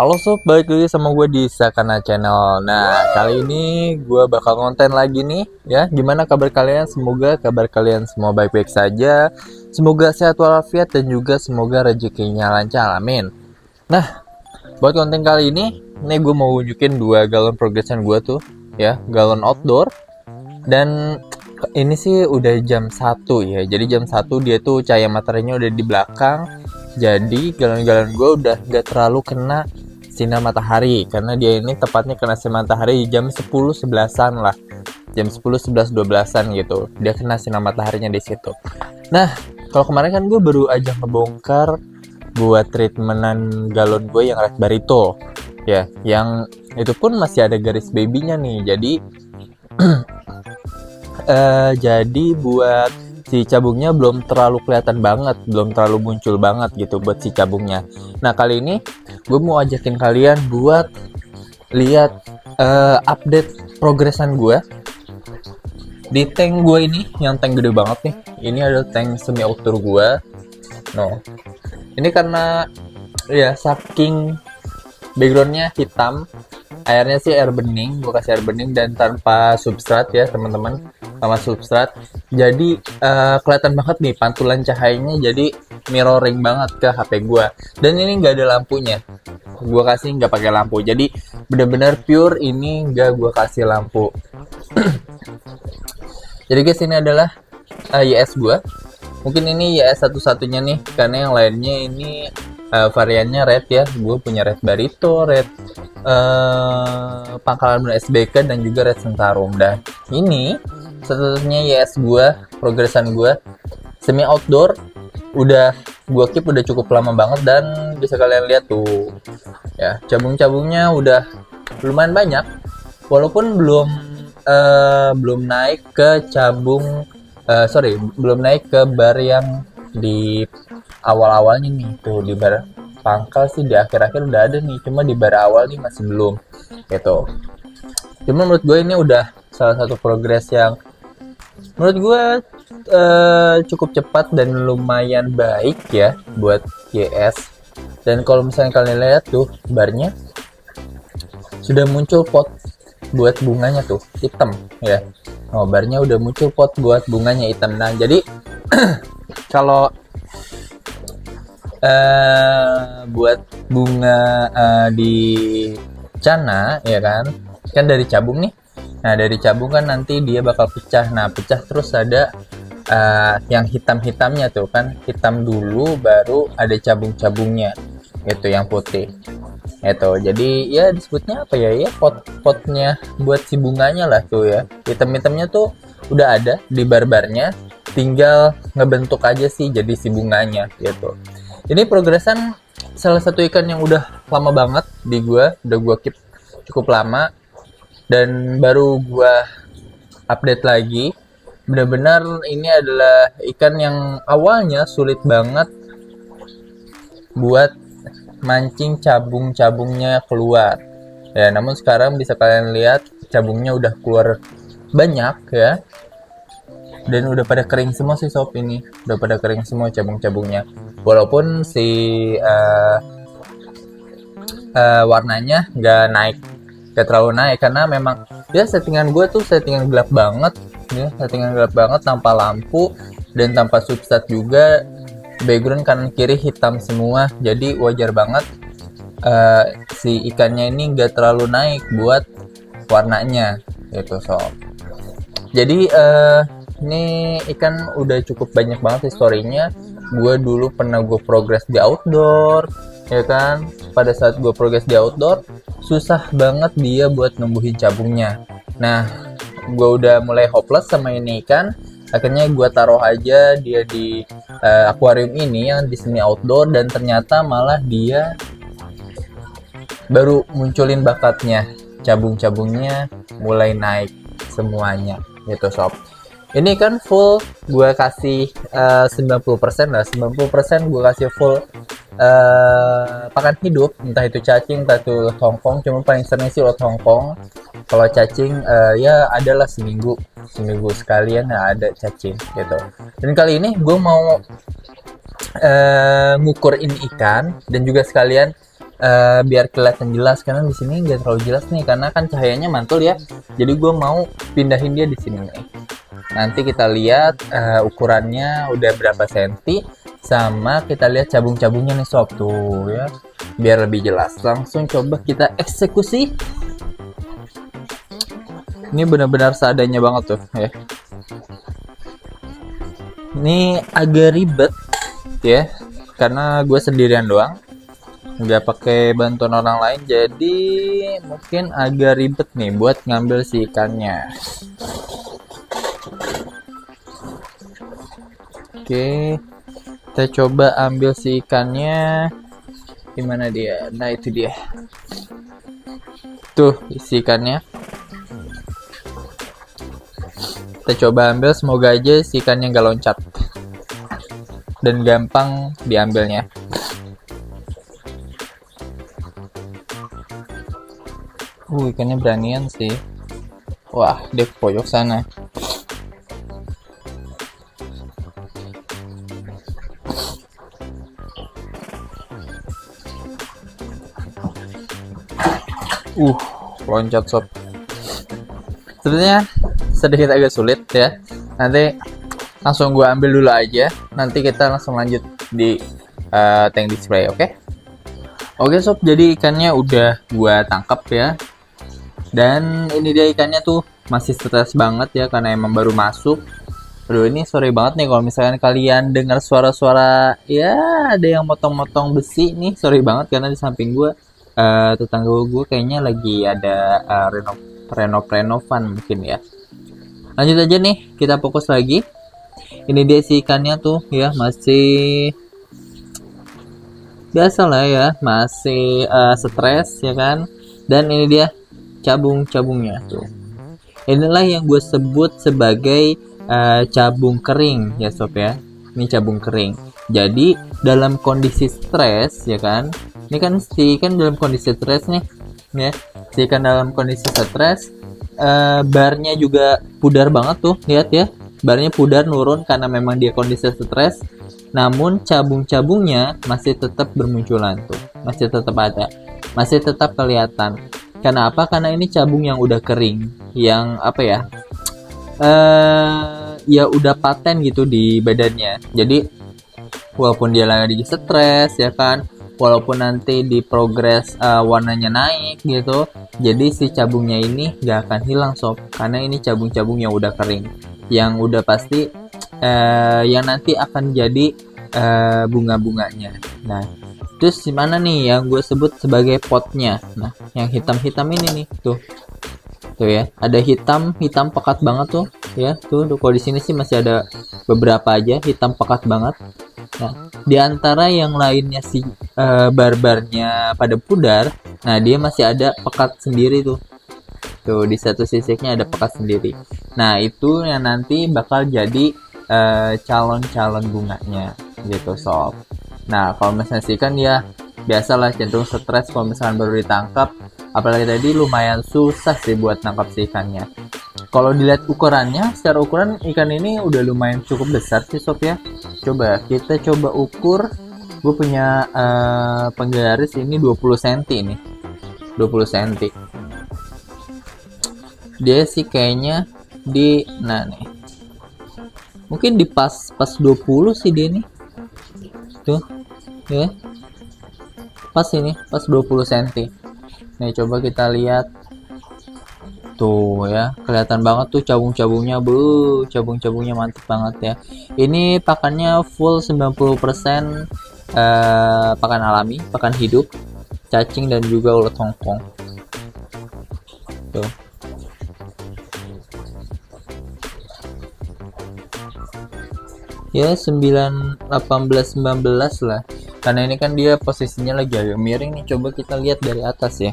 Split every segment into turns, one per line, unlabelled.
Halo sob, balik lagi sama gue di Sakana Channel. Nah, kali ini gue bakal konten lagi nih ya. Gimana kabar kalian? Semoga kabar kalian semua baik-baik saja. Semoga sehat walafiat dan juga semoga rezekinya lancar. Amin. Nah, buat konten kali ini gue mau nunjukin dua galon progression gue tuh ya, galon outdoor. Dan ini sih udah jam 1 ya. Jadi jam 1 dia tuh cahaya materinya udah di belakang. Jadi galon-galon gue udah gak terlalu kena sinar matahari, karena dia ini tepatnya kena sinar matahari jam 10-11an lah, jam 10, 11, 12an gitu dia kena sinar mataharinya di situ. Nah, kalau kemarin kan gue baru aja ngebongkar buat treatmentan galon gue yang Red Barito ya, yang itu pun masih ada garis babynya nih. Jadi buat si cabungnya belum terlalu kelihatan banget, belum terlalu muncul banget gitu buat si cabungnya. Nah, kali ini gue mau ajakin kalian buat lihat update progresan gue di tank gue ini, yang tank gede banget nih. Ini adalah tank semi outdoor gue. No, ini karena ya saking backgroundnya hitam, airnya sih air bening, gue kasih air bening dan tanpa substrat ya teman-teman, sama substrat. Jadi kelihatan banget nih pantulan cahayanya, jadi mirroring banget ke HP gue. Dan ini nggak ada lampunya, gue kasih nggak pakai lampu, jadi benar-benar pure, ini nggak gue kasih lampu. Jadi guys, ini adalah YS gue. Mungkin ini YS satu-satunya nih, karena yang lainnya ini variannya red ya. Gue punya red Barito, red Pangkalan Bunda SBK, dan juga red Sentarum. Dan ini satu-satunya YS gue, progresan gue semi outdoor. Udah gue keep udah cukup lama banget, dan bisa kalian lihat tuh ya, cabung-cabungnya udah lumayan banyak, walaupun belum naik ke cabung, belum naik ke bar yang di awal-awalnya nih. Tuh di bar pangkal sih di akhir-akhir udah ada nih, cuma di bar awal nih masih belum gitu. Cuma menurut gue ini udah salah satu progres yang menurut gue cukup cepat dan lumayan baik ya buat YS. Dan kalau misalnya kalian lihat tuh barnya sudah muncul pot buat bunganya tuh hitam ya. Oh, barnya udah muncul pot buat bunganya hitam. Nah, jadi kalau buat bunga di cana ya kan dari cabung nih. Nah, dari cabung kan nanti dia bakal pecah. Nah, pecah terus ada yang hitam-hitamnya tuh kan, hitam dulu baru ada cabung-cabungnya itu yang putih itu. Jadi ya disebutnya apa ya, pot-potnya buat si bunganya lah tuh ya, hitam-hitamnya tuh udah ada di barbarnya, tinggal ngebentuk aja sih jadi si bunganya gitu. Ini progresan salah satu ikan yang udah lama banget di udah gua keep cukup lama, dan baru gua update lagi. Benar-benar ini adalah ikan yang awalnya sulit banget buat mancing cabung-cabungnya keluar ya, namun sekarang bisa kalian lihat cabungnya udah keluar banyak ya, dan udah pada kering semua sih sob. Ini udah pada kering semua cabung-cabungnya, walaupun si warnanya nggak terlalu naik, karena memang ya settingan gue tuh settingan gelap banget ya, settingan gelap banget tanpa lampu dan tanpa substrat juga. Background kanan kiri hitam semua, jadi wajar banget si ikannya ini nggak terlalu naik buat warnanya gitu sob. Jadi ini ikan udah cukup banyak banget historinya. Gue dulu pernah gue progres di outdoor ya kan, pada saat gue progres di outdoor susah banget dia buat numbuhin cabungnya. Nah, gue udah mulai hopeless sama ini ikan, akhirnya gue taruh aja dia di akuarium ini yang di semi outdoor, dan ternyata malah dia baru munculin bakatnya, cabung-cabungnya mulai naik semuanya gitu sob. Ini kan full gue kasih 90% lah, 90% gue kasih full pakan hidup, entah itu cacing, entah itu ulat Hongkong. Cuma paling sering sih ulat Hongkong. Kalau cacing ya adalah seminggu sekalian ya ada cacing gitu. Dan kali ini gue mau ngukur ini ikan, dan juga sekalian biar kelihatan jelas, karena di sini nggak terlalu jelas nih karena kan cahayanya mantul ya. Jadi gue mau pindahin dia di sini nih. Nanti kita lihat ukurannya udah berapa senti, sama kita lihat cabung-cabungnya nih sob tuh ya, biar lebih jelas. Langsung coba kita eksekusi. Ini benar-benar seadanya banget tuh ya. Ini agak ribet ya, karena gue sendirian doang, nggak pakai bantuan orang lain, jadi mungkin agak ribet nih buat ngambil si ikannya. Oke, kita coba ambil si ikannya. Gimana dia? Nah itu dia tuh si ikannya. Kita coba ambil, semoga aja si ikannya nggak loncat dan gampang diambilnya. Ikannya beranian sih. Wah, dia ke pojok sana. Loncat sob. Sebenarnya sedikit agak sulit ya. Nanti langsung gue ambil dulu aja. Nanti kita langsung lanjut di tank display, oke? Oke sob, jadi ikannya udah gue tangkap ya. Dan ini dia ikannya tuh masih stres banget ya karena emang baru masuk. Aduh, ini sorry banget nih kalau misalkan kalian dengar suara-suara ya ada yang motong-motong besi nih. Sorry banget karena di samping gue tetangga gue kayaknya lagi ada renovan mungkin ya. Lanjut aja nih, kita fokus lagi. Ini dia si ikannya tuh ya, masih biasa lah ya, masih stres ya kan. Dan ini dia cabung-cabungnya tuh. Inilah yang gue sebut sebagai cabung kering ya sob ya. Ini cabung kering. Jadi dalam kondisi stres ya kan. Ini kan si ikan dalam kondisi stres nih ya. Si ikan dalam kondisi stres, barnya juga pudar banget tuh, lihat ya. Barnya pudar nurun karena memang dia kondisi stres. Namun cabung-cabungnya masih tetap bermunculan tuh. Masih tetap ada. Masih tetap kelihatan. Karena apa? Karena ini cabung yang udah kering, yang apa ya? Ya udah paten gitu di badannya. Jadi walaupun dia lagi stres ya kan, walaupun nanti di progres warnanya naik gitu, jadi si cabungnya ini gak akan hilang sob, karena ini cabung-cabung yang udah kering, yang udah pasti yang nanti akan jadi bunga-bunganya. Nah, terus gimana nih yang gue sebut sebagai potnya? Nah, yang hitam-hitam ini nih, tuh ya, ada hitam pekat banget tuh, ya tuh. Kalau di sini sih masih ada beberapa aja hitam pekat banget. Nah, di antara yang lainnya si barbarnya pada pudar, nah dia masih ada pekat sendiri tuh. Tuh di satu sisiknya ada pekat sendiri. Nah, itu yang nanti bakal jadi calon-calon bunganya gitu sob. Nah, kalau misalnya sih kan ya biasalah cenderung stres kalau misalkan baru ditangkap, apalagi tadi lumayan susah sih buat nangkap si ikannya. Kalau dilihat ukurannya, secara ukuran ikan ini udah lumayan cukup besar sih sob ya. Kita coba ukur. Gue punya penggaris ini 20 cm ini. 20 cm. Dia sih kayaknya di nih. Mungkin di pas 20 sih dia nih. Tuh. Ya. Pas 20 cm. Nih coba kita lihat. Tuh ya, kelihatan banget tuh cabung-cabungnya, cabung-cabungnya mantep banget ya. Ini pakannya full 90% pakan alami, pakan hidup, cacing dan juga ulat hongkong. Tuh. Ya 18, 19 lah. Karena ini kan dia posisinya lagi agak miring nih. Coba kita lihat dari atas ya.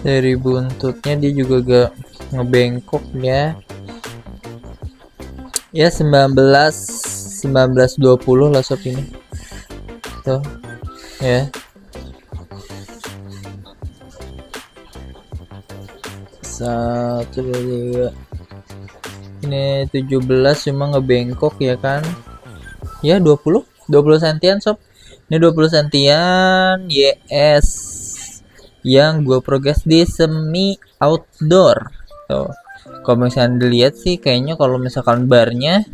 Dari buntutnya dia juga gak ngebengkok ya. Ya 19-20 lah sob ini. Tuh ya. Satu, dua, ini 17 cuma ngebengkok ya kan. ya 20 sentian sob. Ini 20 sentian YS yang gue progres di semi outdoor tuh. Kalau misalnya dilihat sih kayaknya kalau misalkan barnya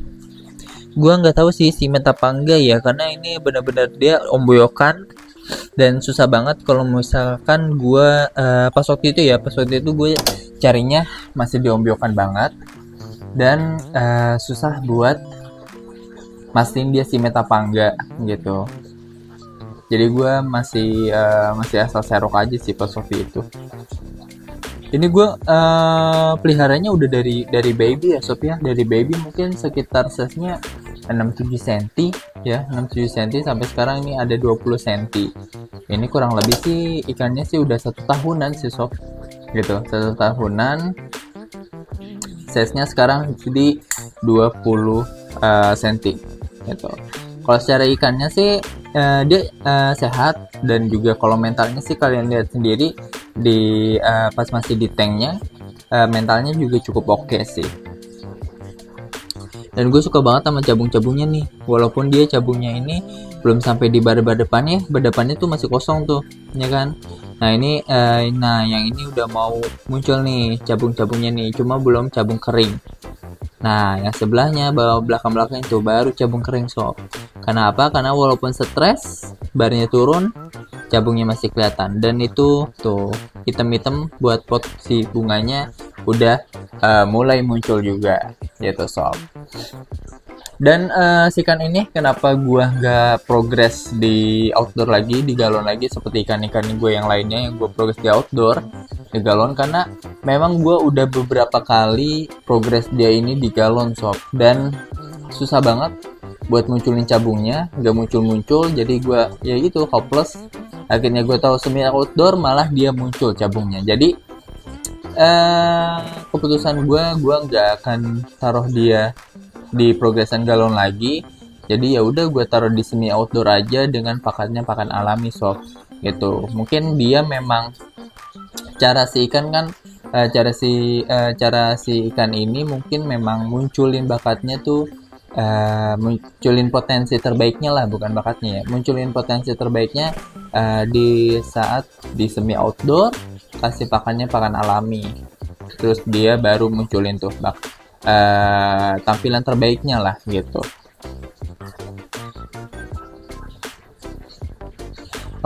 gue nggak tahu sih simet apa enggak ya, karena ini benar-benar dia omboyokan dan susah banget kalau misalkan gue pas waktu itu gue carinya masih diomboyokan banget dan susah buat mastiin dia simet apa enggak gitu. Jadi gue masih asal serok aja sih pas waktu itu. Ini gue peliharanya udah dari baby ya sob ya. Dari baby mungkin sekitar size-nya 6-7 cm ya, 6-7 cm sampai sekarang ini ada 20 cm. Ini kurang lebih sih ikannya sih udah 1 tahunan sih sob. Gitu, 1 tahunan. Size-nya sekarang di 20 cm gitu. Kalau secara ikannya sih dia sehat, dan juga kalau mentalnya sih kalian lihat sendiri di pas masih di tanknya, mentalnya juga cukup oke sih. Dan gue suka banget sama cabung-cabungnya nih, walaupun dia cabungnya ini belum sampai di bar depannya tuh masih kosong tuh ya kan. Nah ini yang ini udah mau muncul nih cabung-cabungnya nih, cuma belum cabung kering. Nah, yang sebelahnya belakang itu baru cabung kering sob. Karena apa? Karena walaupun stres, barnya turun, cabungnya masih kelihatan. Dan itu tuh hitam-hitam buat pot si bunganya udah mulai muncul juga, gitu sob. Dan sikan ini kenapa gua nggak progres di outdoor lagi, di galon lagi seperti ikan-ikan gue yang lainnya yang gue progres di outdoor di galon, karena memang gue udah beberapa kali progres dia ini di galon sob, dan susah banget buat munculin cabungnya, nggak muncul, jadi gue ya gitu hopeless. Akhirnya gue tahu semi outdoor malah dia muncul cabungnya, jadi keputusan gue nggak akan taruh dia di progresan galon lagi. Jadi ya udah gue taruh di semi outdoor aja dengan pakannya pakan alami sob gitu. Mungkin dia memang cara si ikan kan cara si ikan ini mungkin memang munculin bakatnya tuh munculin potensi terbaiknya lah, bukan bakatnya ya, munculin potensi terbaiknya di saat di semi outdoor, kasih pakannya pakan alami, terus dia baru munculin tuh tampilan terbaiknya lah gitu.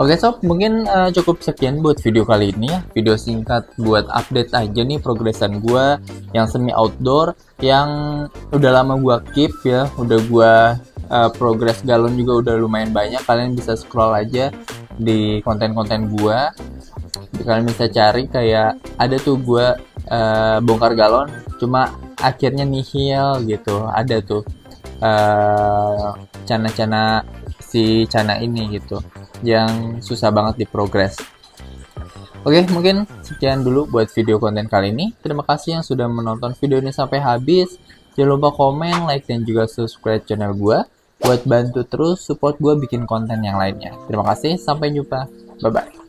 Oke sob, mungkin cukup sekian buat video kali ini ya. Video singkat buat update aja nih progresan gue yang semi outdoor, yang udah lama gue keep ya. Udah gue progress galon juga udah lumayan banyak. Kalian bisa scroll aja di konten-konten gue. Kalian bisa cari kayak ada tuh gue bongkar galon, cuma akhirnya nihil gitu. Ada tuh cana-cana si cana ini gitu yang susah banget diprogres. Oke, mungkin sekian dulu buat video konten kali ini. Terima kasih yang sudah menonton video ini sampai habis. Jangan lupa komen, like, dan juga subscribe channel gue buat bantu terus support gue bikin konten yang lainnya. Terima kasih, sampai jumpa. Bye-bye.